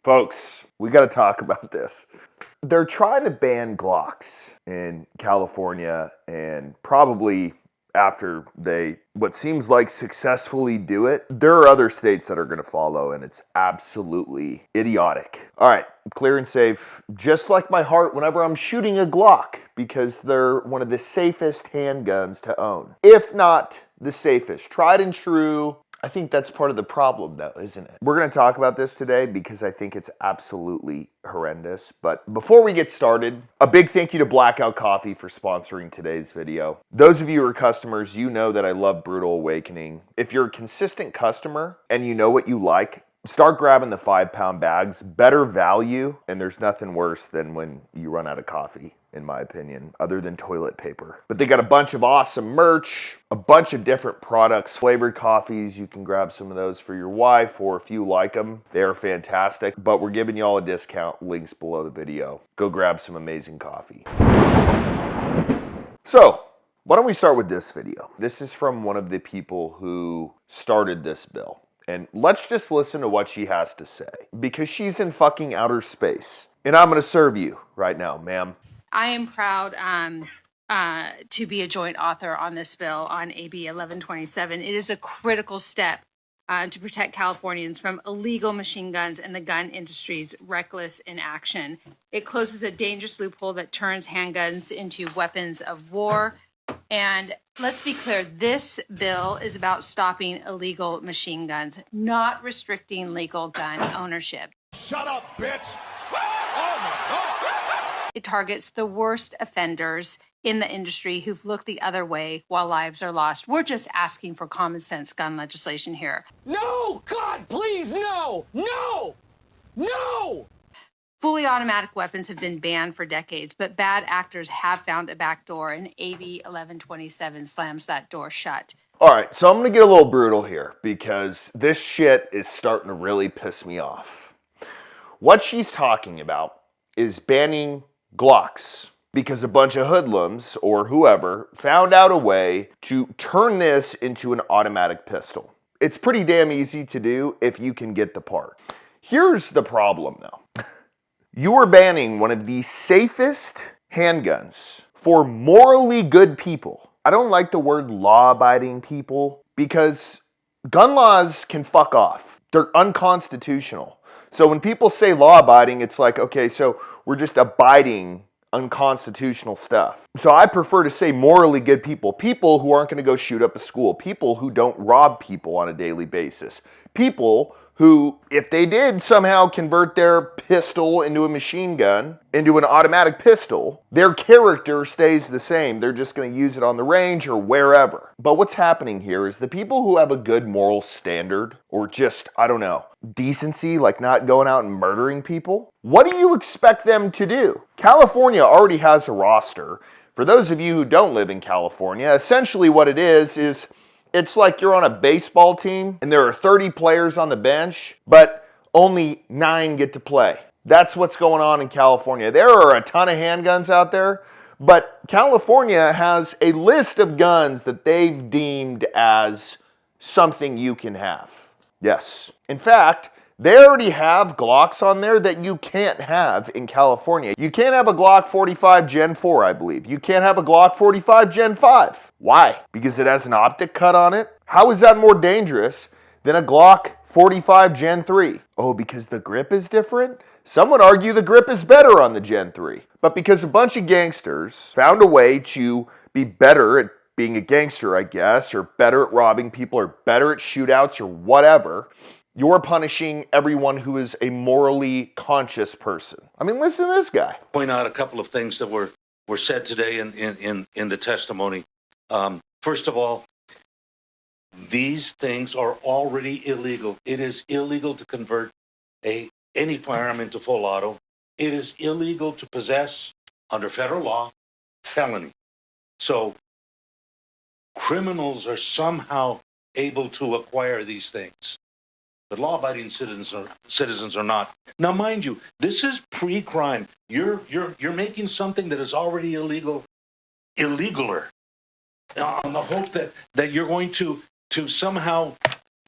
Folks, we got to talk about this. They're trying to ban Glocks in California, and probably after they, what seems like, successfully do it, there are other states that are going to follow, and it's absolutely idiotic. All right, clear and safe, just like my heart whenever I'm shooting a Glock, because they're one of the safest handguns to own. If not the safest, tried and true. I think that's part of the problem, though, isn't it? We're going to talk about this today because I think it's absolutely horrendous. But before we get started, a big thank you to Blackout Coffee for sponsoring today's video. Those of you who are customers, you know that I love Brutal Awakening. If you're a consistent customer and you know what you like, start grabbing the 5-pound bags. Better value, and there's nothing worse than when you run out of coffee, in my opinion, other than toilet paper. But they got a bunch of awesome merch, a bunch of different products, flavored coffees. You can grab some of those for your wife, or if you like them, they're fantastic. But we're giving you all a discount, links below the video. Go grab some amazing coffee. So, why don't we start with this video? This is from one of the people who started this bill. And let's just listen to what she has to say, because she's in fucking outer space. And I'm going to serve you right now, ma'am. I am proud to be a joint author on this bill on AB 1127. It is a critical step to protect Californians from illegal machine guns and the gun industry's reckless inaction. It closes a dangerous loophole that turns handguns into weapons of war. And let's be clear, this bill is about stopping illegal machine guns, not restricting legal gun ownership. Shut up, bitch! Oh my God! It targets the worst offenders in the industry who've looked the other way while lives are lost. We're just asking for common sense gun legislation here. No! God, please, no! No! No! Fully automatic weapons have been banned for decades, but bad actors have found a backdoor, and AB 1127 slams that door shut. All right, so I'm going to get a little brutal here because this shit is starting to really piss me off. What she's talking about is banning Glocks because a bunch of hoodlums or whoever found out a way to turn this into an automatic pistol. It's pretty damn easy to do if you can get the part. Here's the problem, though. You are banning one of the safest handguns for morally good people. I don't like the word law-abiding people because gun laws can fuck off. They're unconstitutional. So when people say law-abiding, it's like, okay, so we're just abiding unconstitutional stuff. So I prefer to say morally good people. People who aren't going to go shoot up a school. People who don't rob people on a daily basis. People who, if they did somehow convert their pistol into a machine gun, into an automatic pistol, their character stays the same. They're just going to use it on the range or wherever. But what's happening here is the people who have a good moral standard, or just, I don't know, decency, like not going out and murdering people, what do you expect them to do? California already has a roster. For those of you who don't live in California, essentially what it is it's like you're on a baseball team and there are 30 players on the bench, but only 9 get to play. That's what's going on in California. There are a ton of handguns out there, but California has a list of guns that they've deemed as something you can have. Yes. In fact, they already have Glocks on there that you can't have in California. You can't have a Glock 45 Gen 4, I believe. You can't have a Glock 45 Gen 5. Why? Because it has an optic cut on it? How is that more dangerous than a Glock 45 Gen 3? Oh, because the grip is different? Some would argue the grip is better on the Gen 3. But because a bunch of gangsters found a way to be better at being a gangster, I guess, or better at robbing people, or better at shootouts, or whatever, you're punishing everyone who is a morally conscious person. I mean, listen to this guy. Point out a couple of things that were said today in the testimony. First of all, these things are already illegal. It is illegal to convert any firearm into full auto. It is illegal to possess, under federal law, felony. So criminals are somehow able to acquire these things. But law-abiding citizens are not. Now, mind you, this is pre-crime. You're making something that is already illegal illegaler, on the hope that you're going to somehow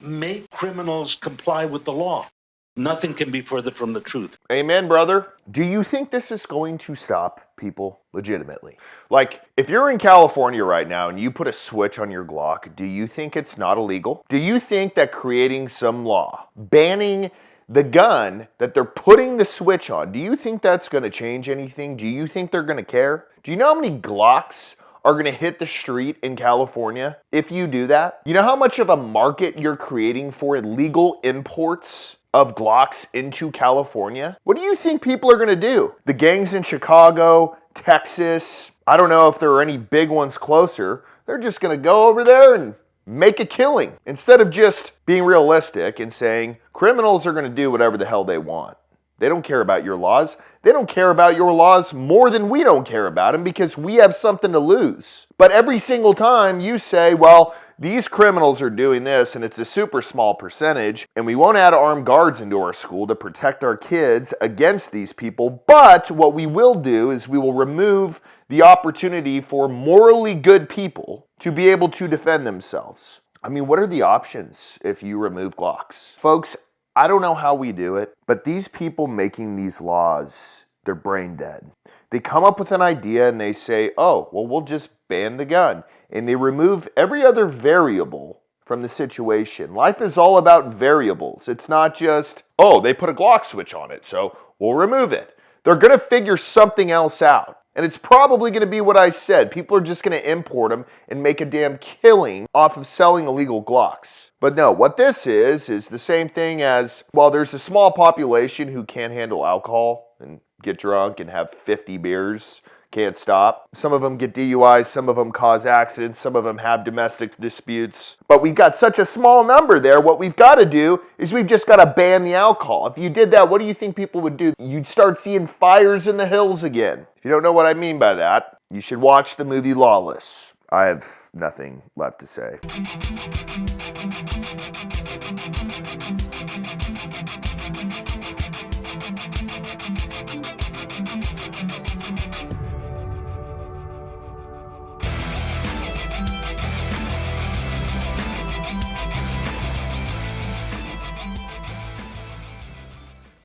make criminals comply with the law. Nothing can be further from the truth. Amen, brother. Do you think this is going to stop people legitimately? Like, if you're in California right now and you put a switch on your Glock, do you think it's not illegal? Do you think that creating some law, banning the gun that they're putting the switch on, do you think that's going to change anything? Do you think they're going to care? Do you know how many Glocks are going to hit the street in California if you do that? You know how much of a market you're creating for illegal imports of Glocks into California? What do you think people are going to do? The gangs in Chicago, Texas, I don't know if there are any big ones closer. They're just going to go over there and make a killing instead of just being realistic and saying criminals are going to do whatever the hell they want. They don't care about your laws. They don't care about your laws more than we don't care about them because we have something to lose. But every single time you say, well, these criminals are doing this and it's a super small percentage and we won't add armed guards into our school to protect our kids against these people, but what we will do is we will remove the opportunity for morally good people to be able to defend themselves. I mean, what are the options if you remove Glocks? Folks, I don't know how we do it, but these people making these laws, they're brain dead. They come up with an idea and they say, oh, well, we'll just ban the gun. And they remove every other variable from the situation. Life is all about variables. It's not just, oh, they put a Glock switch on it, so we'll remove it. They're going to figure something else out. And it's probably going to be what I said. People are just going to import them and make a damn killing off of selling illegal Glocks. But no, what this is the same thing as, well, there's a small population who can't handle alcohol and get drunk and have 50 beers, can't stop. Some of them get DUIs, some of them cause accidents, some of them have domestic disputes. But we've got such a small number there, what we've got to do is we've just got to ban the alcohol. If you did that, what do you think people would do? You'd start seeing fires in the hills again. If you don't know what I mean by that, you should watch the movie Lawless. I have nothing left to say.